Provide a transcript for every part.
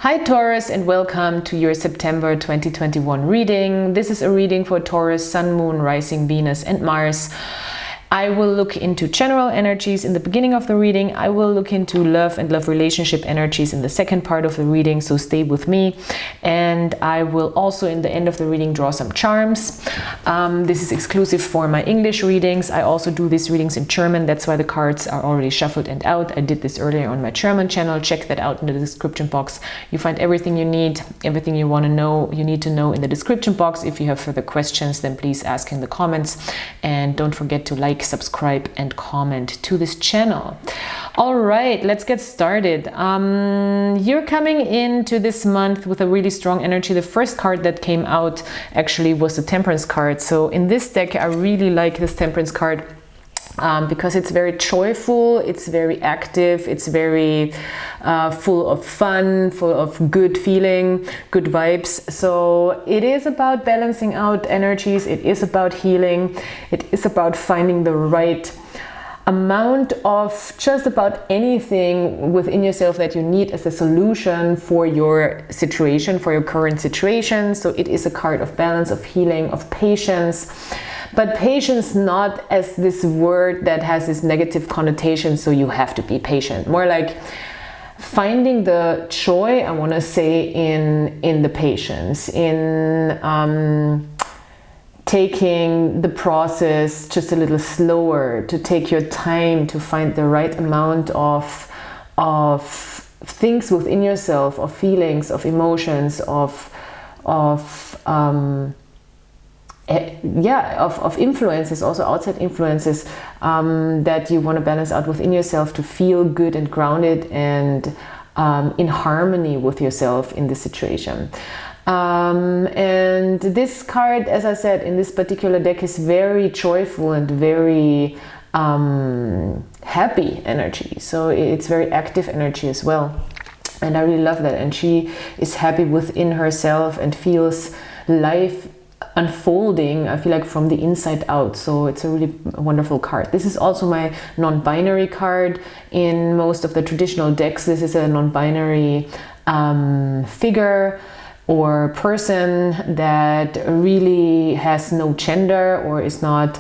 Hi Taurus, and welcome to your September 2021 reading. This is a reading for Taurus, Sun, Moon, Rising, Venus and Mars. I will look into general energies in the beginning of the reading. I will look into love and love relationship energies in the second part of the reading, so stay with me. And I will also in the end of the reading draw some charms. This is exclusive for my English readings. I also do these readings in German, that's why the cards are already shuffled and out. I did this earlier on my German channel. Check that out in the description box. You find everything you need, everything you want to know, you need to know in the description box. If you have further questions, then please ask in the comments. And don't forget to like, subscribe and comment to this channel. All right, let's get started. You're coming into this month with a really strong energy. The first card that came out actually was the Temperance card. So in this deck, I really like this Temperance card because it's very joyful, it's very active, it's very full of fun, full of good feeling, good vibes. So it is about balancing out energies, it is about healing, it is about finding the right amount of just about anything within yourself that you need as a solution for your situation, for your current situation. So it is a card of balance, of healing, of patience. But patience not as this word that has this negative connotation, so you have to be patient. More like finding the joy, I want to say, in the patience, in taking the process just a little slower, to take your time to find the right amount of things within yourself, of feelings, of emotions, of influences, also outside influences that you want to balance out within yourself to feel good and grounded and in harmony with yourself in this situation. And this card, as I said, in this particular deck is very joyful and very happy energy. So it's very active energy as well. And I really love that. And she is happy within herself and feels life unfolding, I feel like, from the inside out. So it's a really wonderful card. This is also my non-binary card. In most of the traditional decks, this is a non-binary figure or person that really has no gender or is not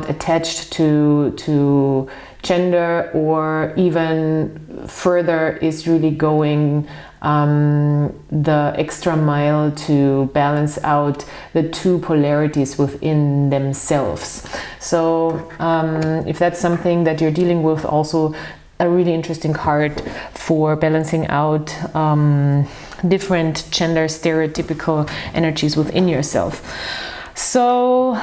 attached to gender, or even further is really going the extra mile to balance out the two polarities within themselves. So if that's something that you're dealing with, also a really interesting card for balancing out different gender stereotypical energies within yourself. So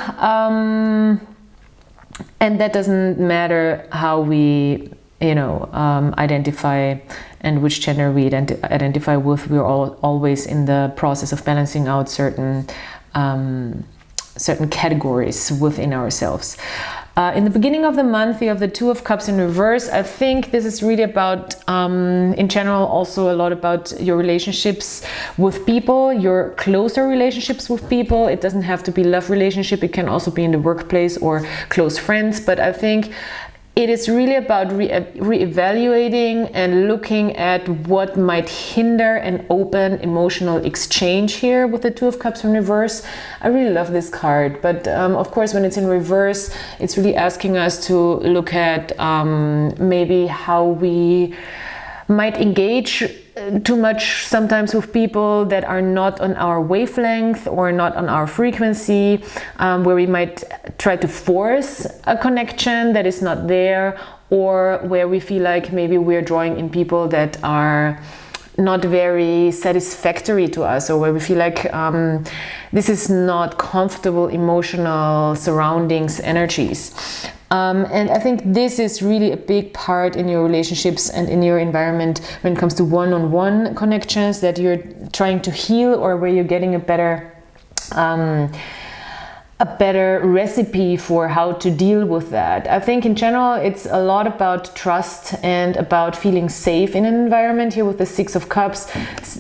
and that doesn't matter how we identify and which gender we identify with. We're always in the process of balancing out certain categories within ourselves. In the beginning of the month, we have the Two of Cups in reverse. I think this is really about, in general, also a lot about your relationships with people, your closer relationships with people. It doesn't have to be love relationship. It can also be in the workplace or close friends. But I think it is really about re-evaluating and looking at what might hinder an open emotional exchange here with the Two of Cups in reverse. I really love this card, but of course when it's in reverse, it's really asking us to look at maybe how we might engage too much sometimes with people that are not on our wavelength or not on our frequency, where we might try to force a connection that is not there, or where we feel like maybe we're drawing in people that are not very satisfactory to us, or where we feel like this is not comfortable emotional surroundings energies. And I think this is really a big part in your relationships and in your environment when it comes to one-on-one connections that you're trying to heal, or where you're getting a better a better recipe for how to deal with that. I think in general it's a lot about trust and about feeling safe in an environment. Here with the Six of Cups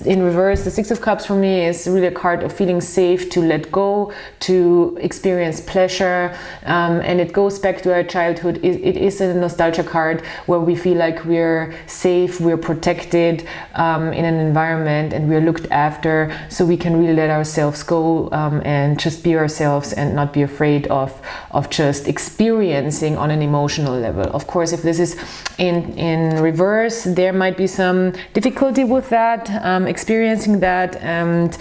in reverse, the Six of Cups for me is really a card of feeling safe, to let go, to experience pleasure, and it goes back to our childhood. It is a nostalgia card where we feel like we're safe, we're protected in an environment, and we're looked after, so we can really let ourselves go and just be ourselves and not be afraid of just experiencing on an emotional level. Of course, if this is in reverse, there might be some difficulty with that, experiencing that, and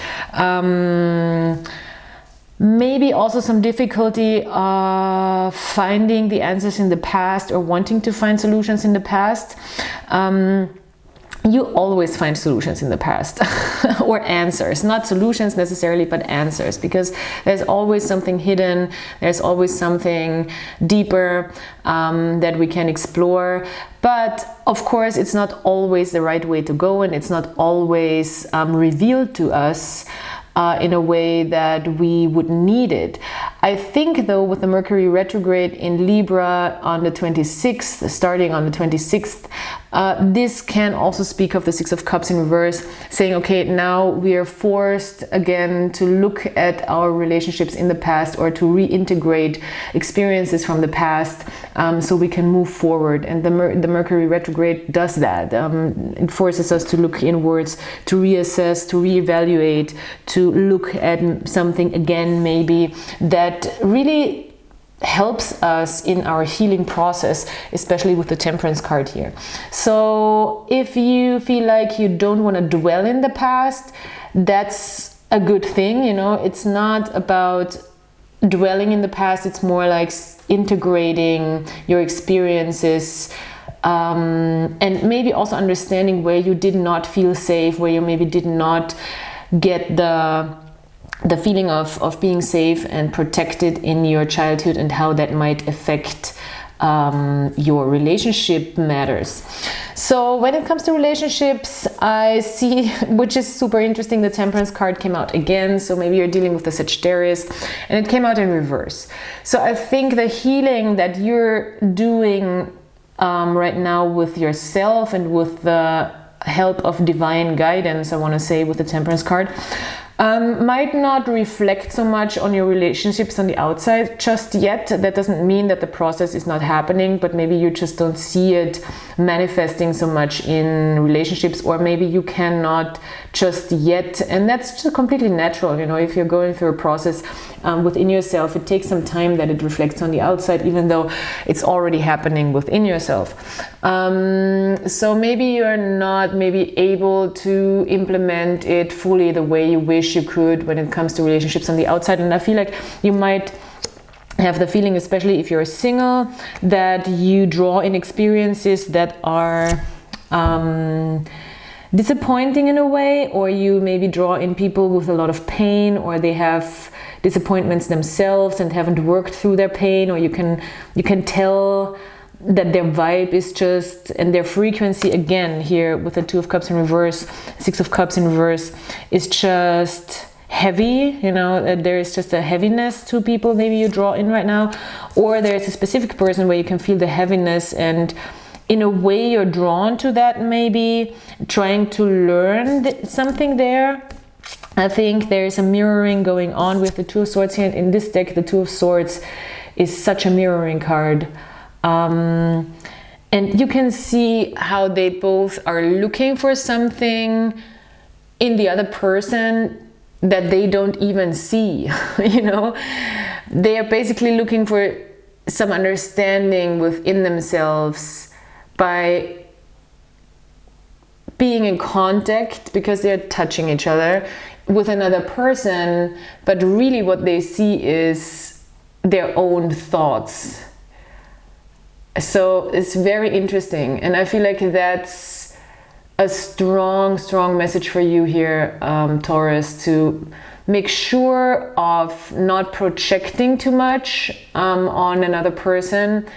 maybe also some difficulty finding the answers in the past or wanting to find solutions in the past. You always find solutions in the past or answers, not solutions necessarily, but answers, because there's always something hidden, there's always something deeper that we can explore. But of course, it's not always the right way to go, and it's not always revealed to us in a way that we would need it. I think though, with the Mercury retrograde in Libra on the 26th, starting on the 26th, this can also speak of the Six of Cups in reverse, saying, okay, now we are forced again to look at our relationships in the past, or to reintegrate experiences from the past, so we can move forward. And the Mercury retrograde does that. It forces us to look inwards, to reassess, to reevaluate, to look at something again, maybe, that really helps us in our healing process, especially with the Temperance card here. So if you feel like you don't want to dwell in the past, that's a good thing. You know, it's not about dwelling in the past, it's more like integrating your experiences, and maybe also understanding where you did not feel safe, where you maybe did not get the feeling of being safe and protected in your childhood, and how that might affect your relationship matters. So when it comes to relationships, I see, which is super interesting, the Temperance card came out again. So maybe you're dealing with the Sagittarius, and it came out in reverse. So I think the healing that you're doing right now with yourself, and with the help of divine guidance, I want to say, with the Temperance card, might not reflect so much on your relationships on the outside just yet. That doesn't mean that the process is not happening, but maybe you just don't see it manifesting so much in relationships, or maybe you cannot just yet. And that's just completely natural. You know, if you're going through a process within yourself, it takes some time that it reflects on the outside, even though it's already happening within yourself. So maybe you're not able to implement it fully the way you wish you could when it comes to relationships on the outside. And I feel like you might have the feeling, especially if you're single, that you draw in experiences that are disappointing in a way, or you maybe draw in people with a lot of pain, or they have disappointments themselves and haven't worked through their pain, or you can tell that their vibe is just, and their frequency, again here with the Two of Cups in reverse, Six of Cups in reverse, is just heavy. You know, there is just a heaviness to people maybe you draw in right now, or there's a specific person where you can feel the heaviness, and in a way you're drawn to that, maybe trying to learn something there. I think there's a mirroring going on with the Two of Swords here. In this deck, the Two of Swords is such a mirroring card. And you can see how they both are looking for something in the other person that they don't even see. You know, they are basically looking for some understanding within themselves by being in contact, because they're touching each other with another person, but really what they see is their own thoughts. So it's very interesting, and I feel like that's a strong message for you here, Taurus, to make sure of not projecting too much on another person,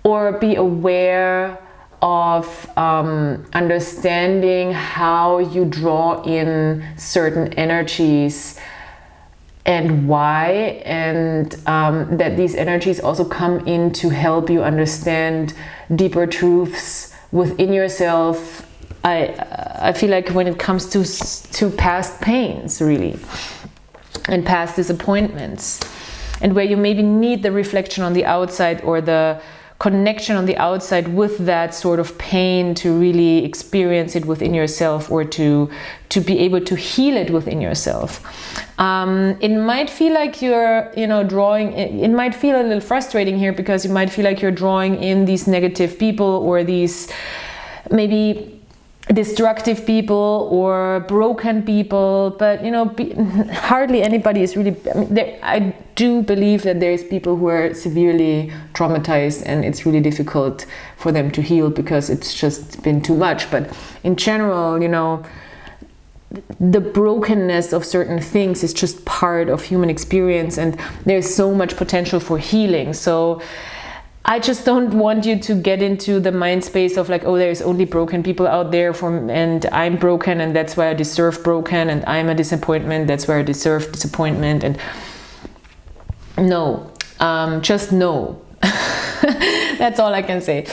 or be aware of understanding how you draw in certain energies and why, and that these energies also come in to help you understand deeper truths within yourself. I feel like when it comes to past pains, really, and past disappointments, and where you maybe need the reflection on the outside or the connection on the outside with that sort of pain to really experience it within yourself, or to be able to heal it within yourself. It might feel like you're, drawing, it might feel a little frustrating here, because you might feel like you're drawing in these negative people, or these maybe destructive people or broken people, but hardly anybody is really, I do believe that there's people who are severely traumatized, and it's really difficult for them to heal because it's just been too much. But in general, the brokenness of certain things is just part of human experience, and there's so much potential for healing. So I just don't want you to get into the mind space of like, oh, there's only broken people out there, and I'm broken, and that's why I deserve broken, and I'm a disappointment, that's why I deserve disappointment. And no, just no. That's all I can say.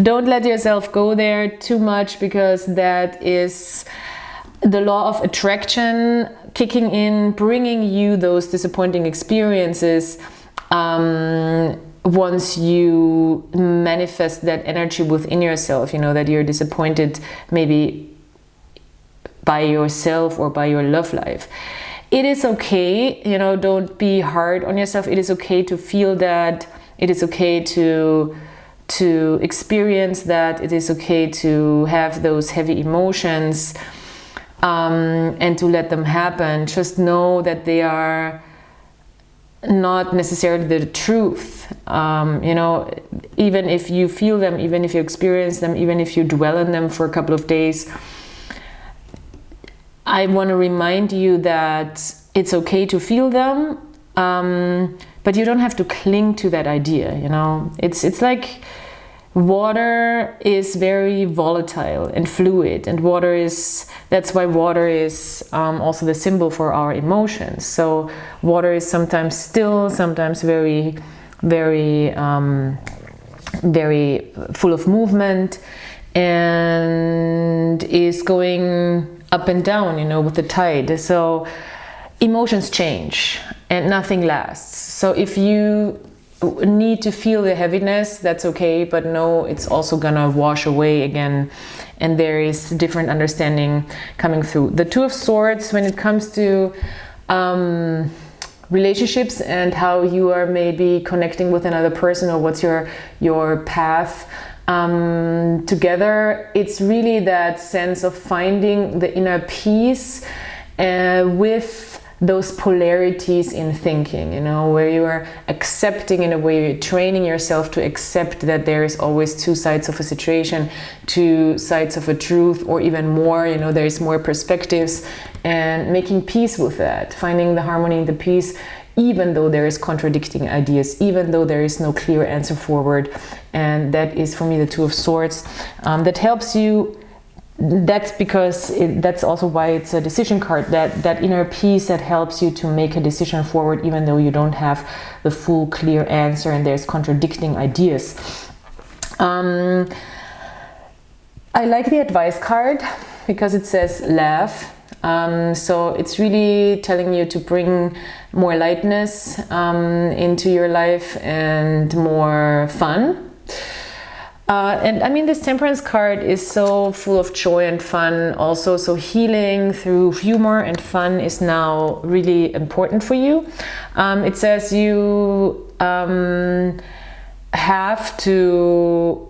Don't let yourself go there too much, because that is the law of attraction kicking in, bringing you those disappointing experiences. Once you manifest that energy within yourself, that you're disappointed maybe by yourself or by your love life. It is okay, don't be hard on yourself. It is okay to feel that. It is okay to experience that. It is okay to have those heavy emotions, and to let them happen. Just know that they are not necessarily the truth. Even if you feel them, even if you experience them, even if you dwell in them for a couple of days, I want to remind you that it's okay to feel them, but you don't have to cling to that idea. It's like water is very volatile and fluid, and that's why water is also the symbol for our emotions. So water is sometimes still, sometimes very, very, very full of movement, and is going up and down, with the tide. So emotions change and nothing lasts. So if you need to feel the heaviness, that's okay, but no, it's also gonna wash away again, and there is different understanding coming through. The Two of Swords, when it comes to relationships and how you are maybe connecting with another person, or what's your path together, it's really that sense of finding the inner peace with those polarities in thinking, where you are accepting, in a way, you're training yourself to accept that there is always two sides of a situation, two sides of a truth, or even more, there's more perspectives, and making peace with that, finding the harmony, the peace, even though there is contradicting ideas, even though there is no clear answer forward. And that is, for me, the Two of Swords. That helps you. That's because that's also why it's a decision card, that inner peace that helps you to make a decision forward, even though you don't have the full clear answer and there's contradicting ideas. I like the advice card because it says laugh. So it's really telling you to bring more lightness into your life and more fun. And I mean, this Temperance card is so full of joy and fun also. So healing through humor and fun is now really important for you. It says you have to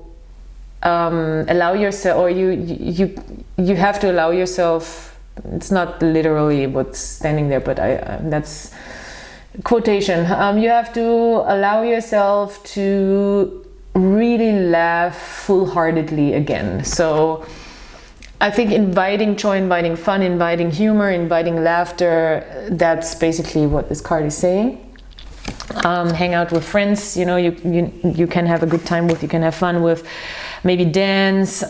allow yourself, or you have to allow yourself. It's not literally what's standing there, but that's quotation. You have to allow yourself to really laugh full-heartedly again. So I think inviting joy, inviting fun, inviting humor, inviting laughter, that's basically what this card is saying. Hang out with friends, you can have a good time with, you can have fun with, maybe dance,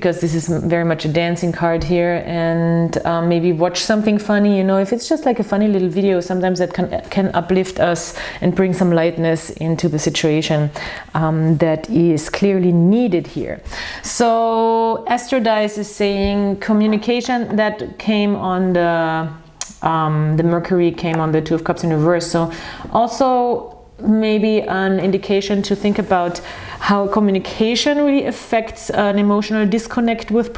because this is very much a dancing card here, and maybe watch something funny, you know, if it's just like a funny little video, sometimes that can uplift us and bring some lightness into the situation that is clearly needed here. So Astro Dice is saying communication, that came on the Mercury came on the Two of Cups in reverse, so also maybe an indication to think about how communication really affects an emotional disconnect with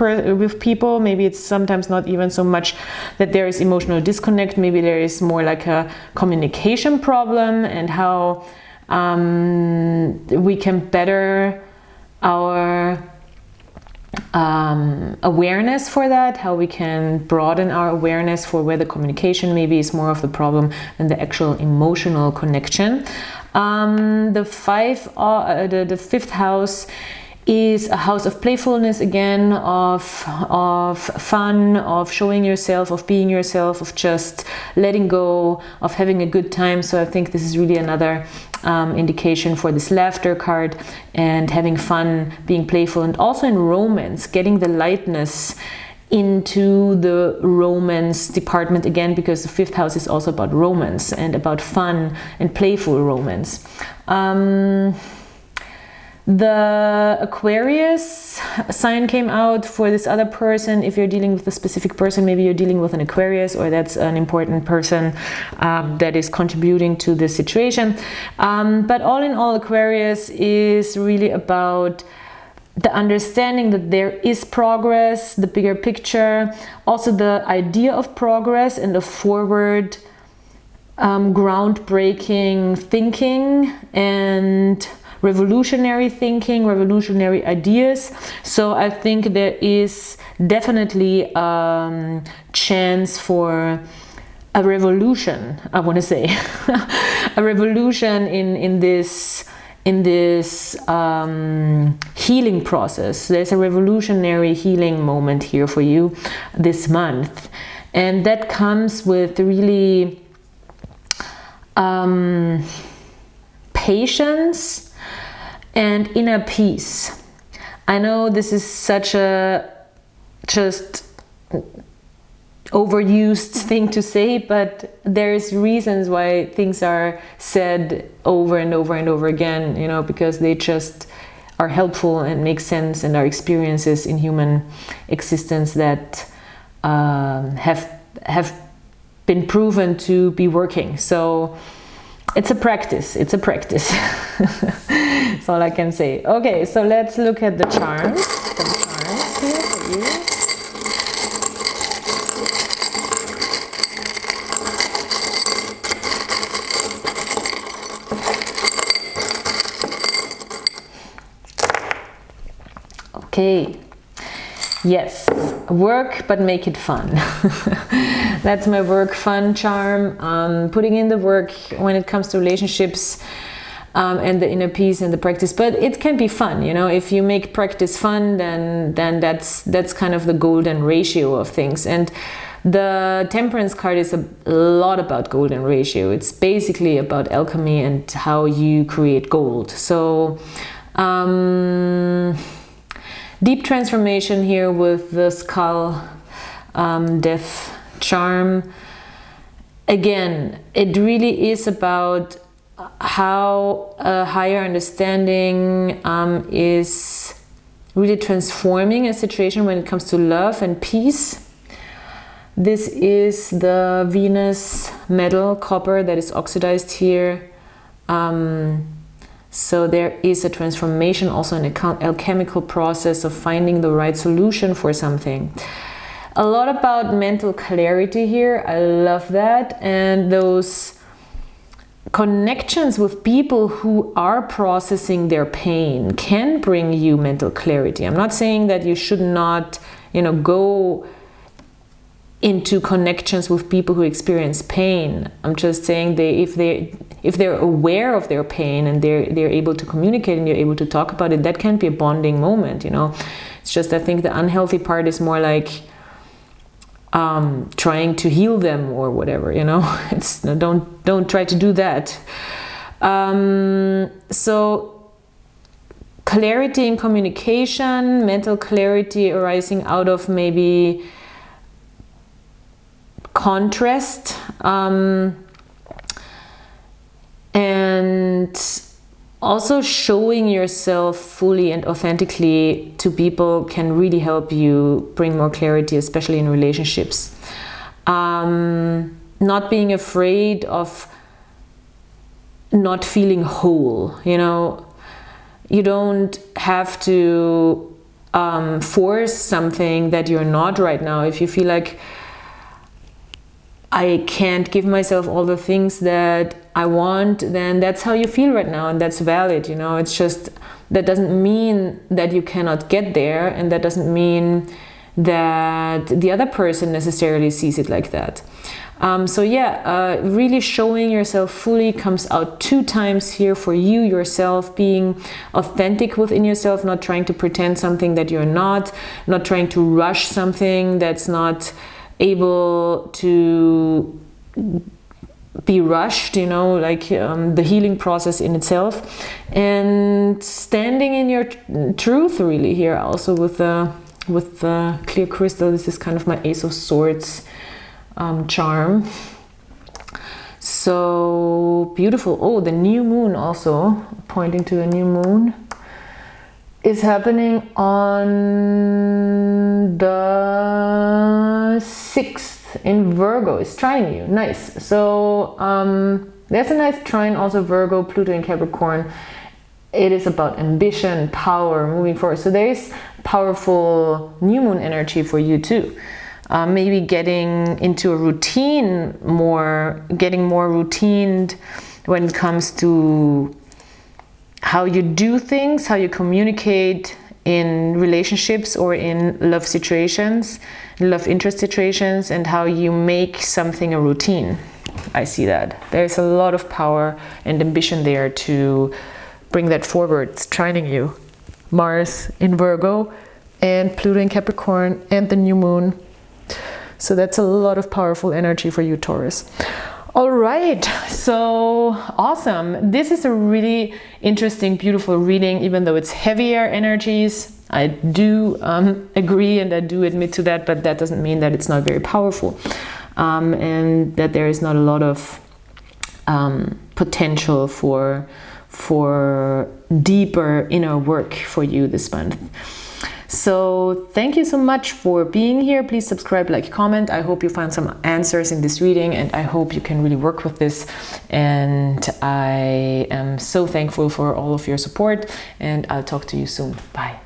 people. Maybe it's sometimes not even so much that there is emotional disconnect, maybe there is more like a communication problem, and how we can better our awareness for that, how we can broaden our awareness for where the communication maybe is more of the problem than the actual emotional connection. The fifth house is a house of playfulness again, of fun, of showing yourself, of being yourself, of just letting go, of having a good time. So I think this is really another indication for this laughter card, and having fun, being playful, and also in romance, getting the lightness into the romance department again, because the fifth house is also about romance and about fun and playful romance. The Aquarius sign came out for this other person. If you're dealing with a specific person, maybe you're dealing with an Aquarius, or that's an important person that is contributing to this situation. But all in all, Aquarius is really about the understanding that there is progress, the bigger picture, also the idea of progress and the forward groundbreaking thinking and revolutionary thinking, revolutionary ideas. So I think there is definitely chance for a revolution, I want to say, a revolution in this healing process. There's a revolutionary healing moment here for you this month, and that comes with really patience and inner peace. I know this is such a just overused thing to say, but there's reasons why things are said over and over and over again, you know, because they just are helpful and make sense, and are experiences in human existence that have been proven to be working. So it's a practice. It's a practice. That's all I can say. Okay, so let's look at the charms. Some charms here for you. Okay. Yes, work but make it fun. That's my work fun charm. Putting in the work when it comes to relationships, and the inner peace and the practice. But it can be fun, you know. If you make practice fun, then that's kind of the golden ratio of things. And the Temperance card is a lot about golden ratio. It's basically about alchemy and how you create gold. So deep transformation here with the skull death charm. Again, it really is about how a higher understanding is really transforming a situation when it comes to love and peace. This is the Venus metal copper that is oxidized here. So there is a transformation, also an alchemical process of finding the right solution for something. A lot about mental clarity here. I love that. And those connections with people who are processing their pain can bring you mental clarity. I'm not saying that you should not, you know, go into connections with people who experience pain. I'm just saying if they're aware of their pain and they're able to communicate and you're able to talk about it, that can be a bonding moment, you know. It's just, I think the unhealthy part is more like trying to heal them or whatever, you know. It's don't try to do that. So clarity in communication, mental clarity arising out of maybe contrast, and also showing yourself fully and authentically to people can really help you bring more clarity, especially in relationships. Not being afraid of not feeling whole, you know. You don't have to force something that you're not right now. If you feel like, I can't give myself all the things that I want, then that's how you feel right now, and that's valid, you know. It's just, that doesn't mean that you cannot get there, and that doesn't mean that the other person necessarily sees it like that. So yeah, really showing yourself fully comes out 2 times here for you yourself, being authentic within yourself, not trying to pretend something that you're not trying to rush something that's not able to be rushed, you know, like the healing process in itself, and standing in your truth really here also with the clear crystal. This is kind of my Ace of Swords charm. So beautiful. Oh, the new moon also, pointing to the new moon, is happening on the 6th in Virgo. It's trining you. Nice. So there's a nice trine also, Virgo, Pluto in Capricorn. It is about ambition, power, moving forward. So there is powerful new moon energy for you too. Maybe getting into a routine more, getting more routined when it comes to how you do things, how you communicate in relationships or in love situations, love interest situations, and how you make something a routine. I see that. There's a lot of power and ambition there to bring that forward. It's trining you. Mars in Virgo and Pluto in Capricorn and the new moon. So that's a lot of powerful energy for you, Taurus. All right, so awesome. This is a really interesting, beautiful reading, even though it's heavier energies. I do agree, and I do admit to that, but that doesn't mean that it's not very powerful, and that there is not a lot of potential for deeper inner work for you this month. So thank you so much for being here. Please subscribe, like, comment. I hope you found some answers in this reading, and I hope you can really work with this. And I am so thankful for all of your support, and I'll talk to you soon. Bye.